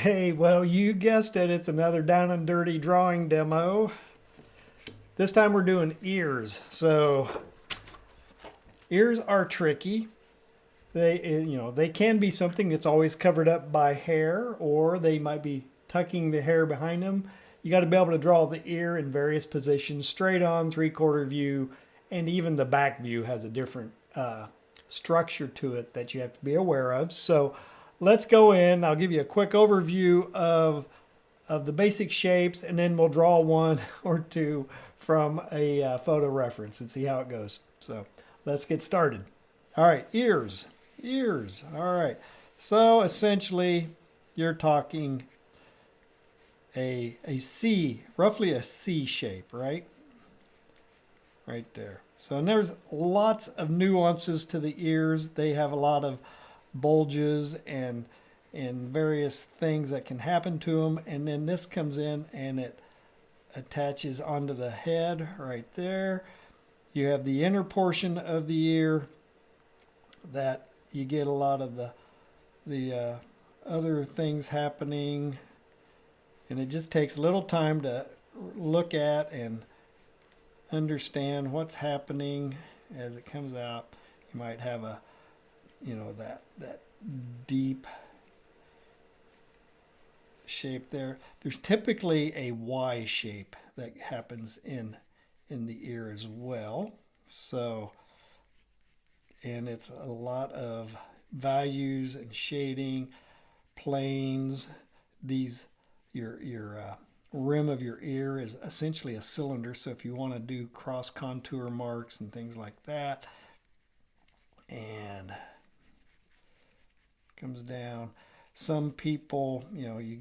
Okay, well, you guessed it. It's another down and dirty drawing demo. This time we're doing ears. So, ears are tricky. They can be something that's always covered up by hair, or they might be tucking the hair behind them. You got to be able to draw the ear in various positions, straight on, three-quarter view, and even the back view has a different structure to it that you have to be aware of. So let's go in. I'll give you a quick overview of the basic shapes, and then we'll draw one or two from a photo reference and see how it goes. So let's get started. All right, ears. Ears. All right. So essentially, you're talking a C, roughly a C shape, right? Right there. So and there's lots of nuances to the ears. They have a lot of bulges and various things that can happen to them. And then this comes in and it attaches onto the head right there. You have the inner portion of the ear that you get a lot of the other things happening, and it just takes a little time to look at and understand what's happening as it comes out. You might have that deep shape there. There's typically a Y shape that happens in the ear as well. So, and it's a lot of values and shading, planes. Your rim of your ear is essentially a cylinder. So if you want to do cross contour marks and things like that, and comes down. Some people, you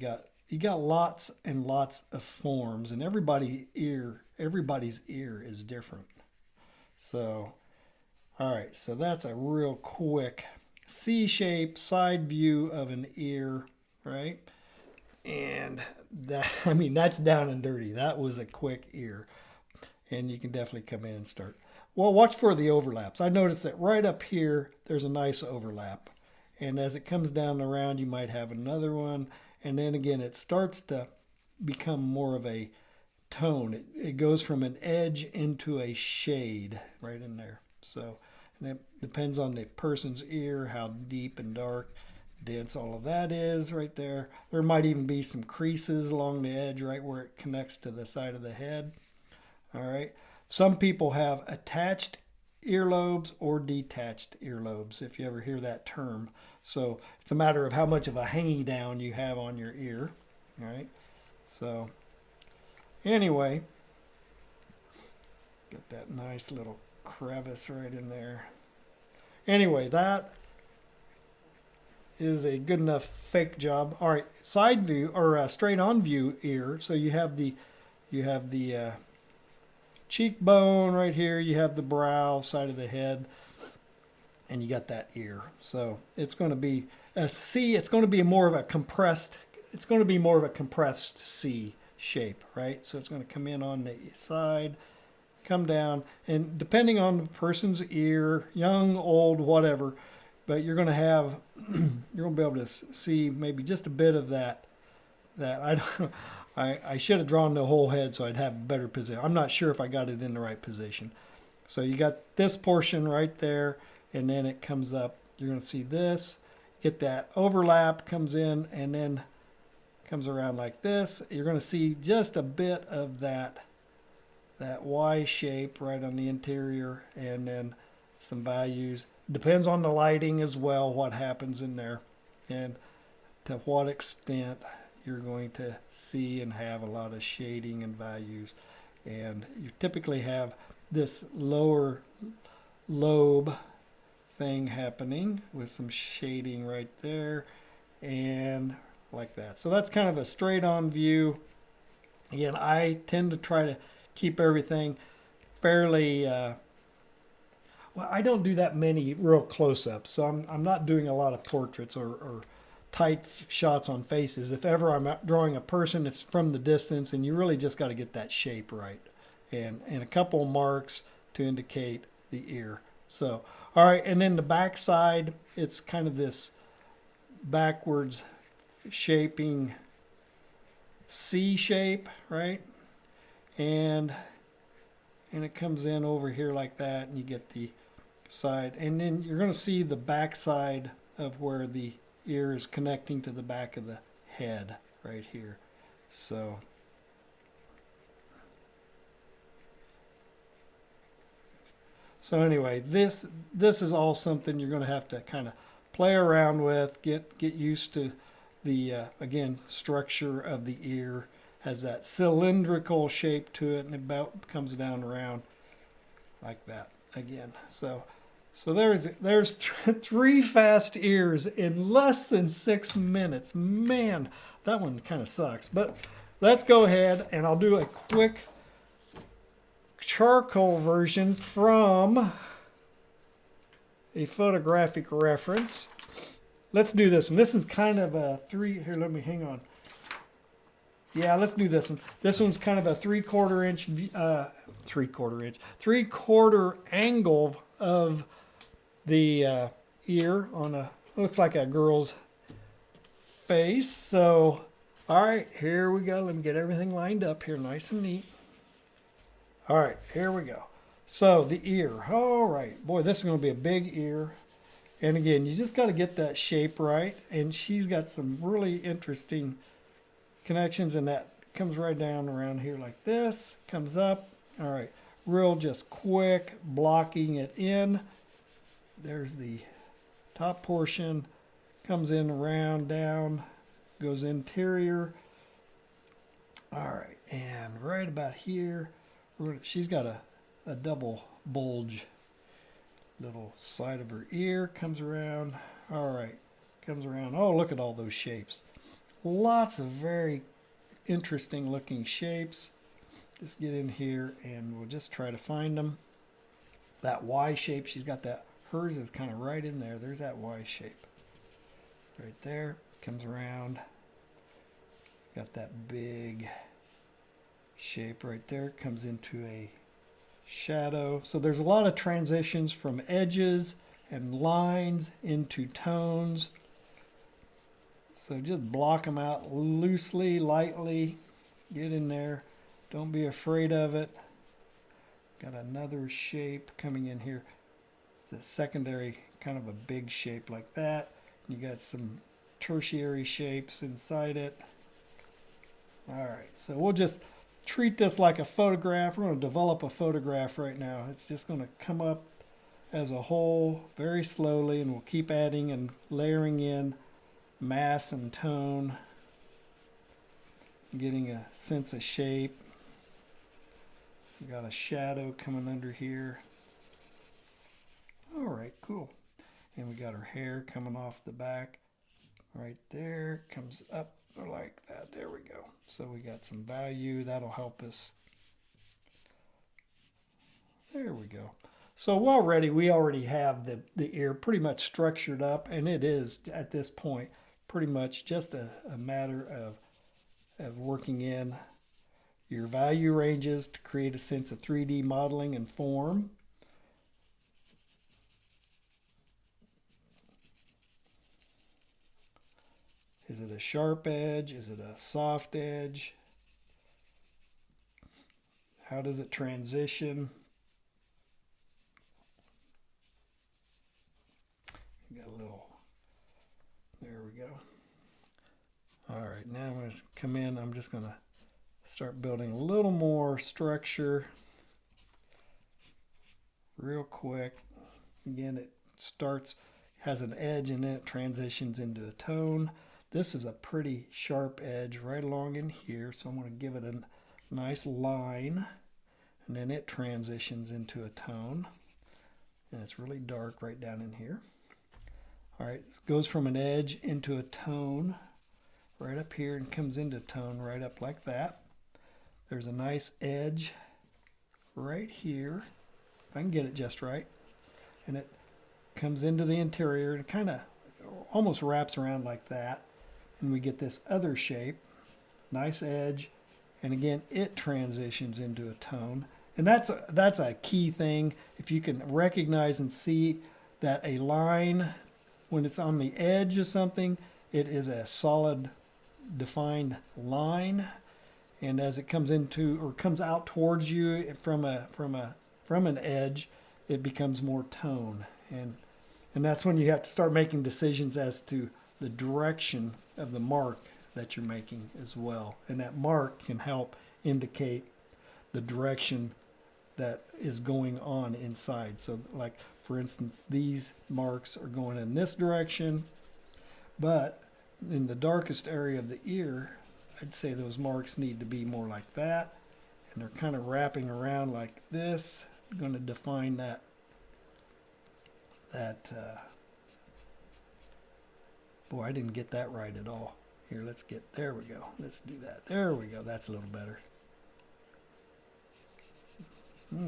got lots and lots of forms, and everybody's ear is different. So, all right, so that's a real quick C-shape side view of an ear, right? And that's down and dirty. That was a quick ear, and you can definitely come in and start. Well, watch for the overlaps. I noticed that right up here, there's a nice overlap. And as it comes down around, you might have another one. And then again, it starts to become more of a tone. It goes from an edge into a shade right in there. So, and it depends on the person's ear, how deep and dark, dense all of that is right there. There might even be some creases along the edge right where it connects to the side of the head. All right. Some people have attached earlobes or detached earlobes, if you ever hear that term. So it's a matter of how much of a hanging down you have on your ear. All right. So anyway, got that nice little crevice right in there. Anyway, that is a good enough fake job. All right, side view or straight on view ear. So you have the cheekbone right here. You have the brow, side of the head, and you got that ear. So it's going to be a C. It's going to be more of a compressed. It's going to be more of a compressed C shape, right? So it's going to come in on the side, come down, and depending on the person's ear, young, old, whatever, but you're going to be able to see maybe just a bit of that. I should have drawn the whole head so I'd have a better position. I'm not sure if I got it in the right position. So you got this portion right there, and then it comes up. You're going to see this, get that overlap, comes in, and then comes around like this. You're going to see just a bit of that Y shape right on the interior, and then some values. Depends on the lighting as well, what happens in there, and to what extent you're going to see and have a lot of shading and values. And you typically have this lower lobe thing happening with some shading right there and like that. So that's kind of a straight on view. Again, I tend to try to keep everything fairly well, I don't do that many real close-ups, so I'm not doing a lot of portraits or tight shots on faces. If ever I'm drawing a person, it's from the distance, and you really just got to get that shape right, and a couple of marks to indicate the ear. So, all right, and then the back side, it's kind of this backwards shaping C shape, right? And it comes in over here like that, and you get the side. And then you're going to see the back side of where the ear is connecting to the back of the head right here. So anyway, this is all something you're going to have to kind of play around with, get used to the again, structure of the ear. Has that cylindrical shape to it, and it about comes down around like that again. So there's 3 fast ears in less than 6 minutes. Man, that one kind of sucks. But let's go ahead and I'll do a quick charcoal version from a photographic reference. Let's do this one. This is kind of a 3. Here, let me hang on. Yeah, let's do this one. This one's kind of a 3/4 inch, 3/4 angle of the ear on a, looks like a girl's face. So, all right, here we go. Let me get everything lined up here, nice and neat. All right, here we go. So the ear, all right. Boy, this is going to be a big ear. And again, you just got to get that shape right. And she's got some really interesting connections, and that comes right down around here like this, comes up. All right, real just quick blocking it in. There's the top portion, comes in around, down, goes interior. All right, and right about here, she's got a double bulge. Little side of her ear comes around. All right, comes around. Oh, look at all those shapes. Lots of very interesting looking shapes. Just get in here and we'll just try to find them. That Y shape, she's got that. Hers is kind of right in there. There's that Y shape. Right there. Comes around. Got that big shape right there. Comes into a shadow. So there's a lot of transitions from edges and lines into tones. So just block them out loosely, lightly. Get in there. Don't be afraid of it. Got another shape coming in here. It's a secondary, kind of a big shape like that. You got some tertiary shapes inside it. All right, so we'll just treat this like a photograph. We're going to develop a photograph right now. It's just going to come up as a whole very slowly, and we'll keep adding and layering in mass and tone, getting a sense of shape. We got a shadow coming under here. All right, cool. And we got her hair coming off the back right there, comes up like that. There we go. So we got some value. That'll help us. There we go. So we already have the ear pretty much structured up, and it is at this point pretty much just a matter of working in your value ranges to create a sense of 3D modeling and form. Is it a sharp edge? Is it a soft edge? How does it transition? Got a little, there we go. All right, now I'm going to come in. I'm just going to start building a little more structure real quick. Again, it starts, has an edge, and then it transitions into a tone. This is a pretty sharp edge right along in here, so I'm going to give it a nice line, and then it transitions into a tone, and it's really dark right down in here. All right, it goes from an edge into a tone right up here and comes into tone right up like that. There's a nice edge right here, if I can get it just right, and it comes into the interior and kind of almost wraps around like that. And we get this other shape, nice edge, and again it transitions into a tone. And that's a key thing. If you can recognize and see that a line, when it's on the edge of something, it is a solid defined line, and as it comes into or comes out towards you from an edge, it becomes more tone, and that's when you have to start making decisions as to the direction of the mark that you're making as well. And that mark can help indicate the direction that is going on inside. So like, for instance, these marks are going in this direction, but in the darkest area of the ear, I'd say those marks need to be more like that. And they're kind of wrapping around like this. I'm going to define that boy, I didn't get that right at all. Here, there we go. Let's do that. There we go. That's a little better.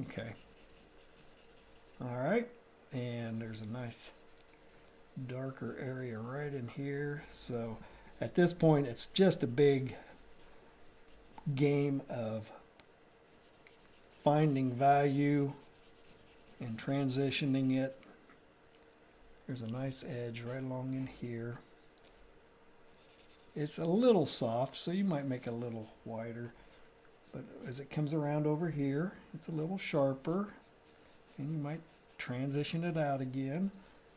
Okay. All right. And there's a nice darker area right in here. So at this point, it's just a big game of finding value and transitioning it. There's a nice edge right along in here. It's a little soft, so you might make it a little wider. But as it comes around over here, it's a little sharper. And you might transition it out again.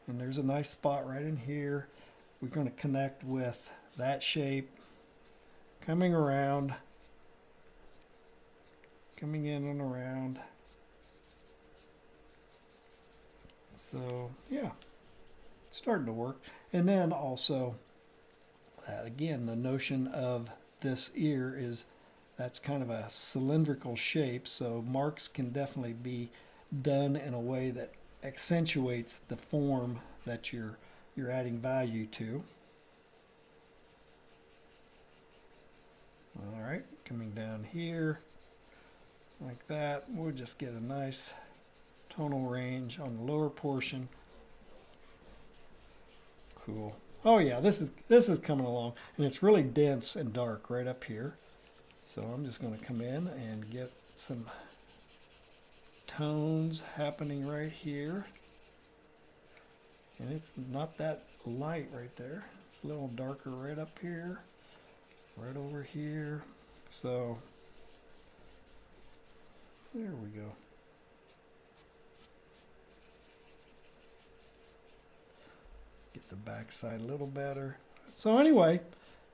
And there's a nice spot right in here. We're going to connect with that shape. Coming around. Coming in and around. So, yeah. It's starting to work. And then also, again, the notion of this ear is that's kind of a cylindrical shape, so marks can definitely be done in a way that accentuates the form that you're adding value to. All right, coming down here like that, we'll just get a nice tonal range on the lower portion. Cool. Oh yeah, this is coming along, and it's really dense and dark right up here. So I'm just going to come in and get some tones happening right here. And it's not that light right there. It's a little darker right up here, right over here. So there we go. Get the back side a little better. So anyway,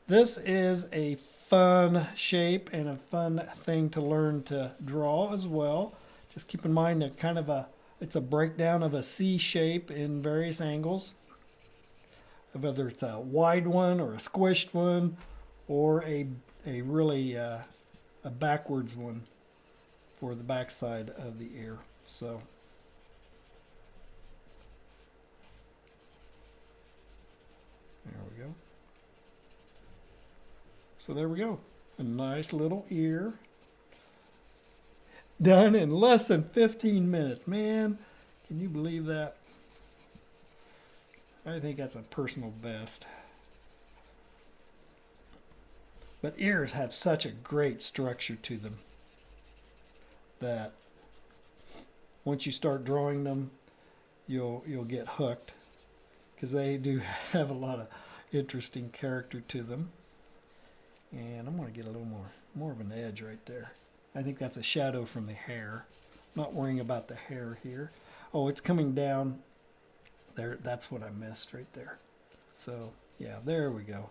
this is a fun shape and a fun thing to learn to draw as well. Just keep in mind that it's a breakdown of a C shape in various angles, whether it's a wide one or a squished one or a really a backwards one for the back side of the ear. So there we go. So there we go. A nice little ear. Done in less than 15 minutes. Man, can you believe that? I think that's a personal best. But ears have such a great structure to them that once you start drawing them, you'll get hooked, because they do have a lot of interesting character to them. And I'm going to get a little more of an edge right there. I think that's a shadow from the hair. Not worrying about the hair here. Oh, it's coming down there. That's what I missed right there. So yeah, there we go.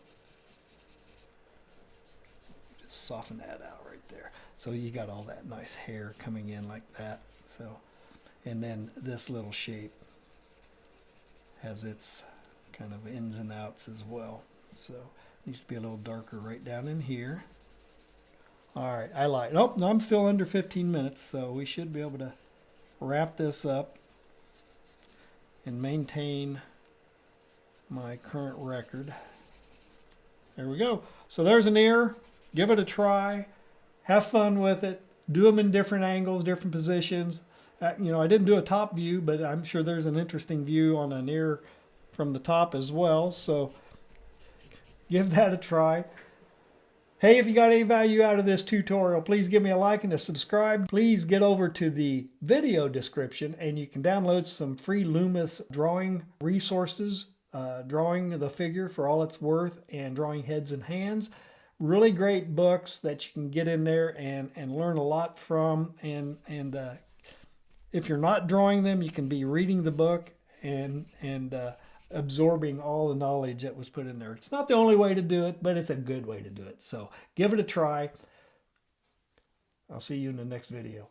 Just soften that out right there. So you got all that nice hair coming in like that. So, and then this little shape has its kind of ins and outs as well. So needs to be a little darker right down in here. All right, I lied. Oh, no, I'm still under 15 minutes, so we should be able to wrap this up and maintain my current record. There we go. So there's an ear. Give it a try. Have fun with it. Do them in different angles, different positions. You know, I didn't do a top view, but I'm sure there's an interesting view on an ear from the top as well. So give that a try. Hey, if you got any value out of this tutorial, please give me a like and a subscribe. Please get over to the video description and you can download some free Loomis drawing resources Drawing the Figure for All It's Worth and Drawing Heads and Hands. Really great books that you can get in there and learn a lot from. And if you're not drawing them, you can be reading the book and absorbing all the knowledge that was put in there. It's not the only way to do it, but it's a good way to do it. So give it a try. I'll see you in the next video.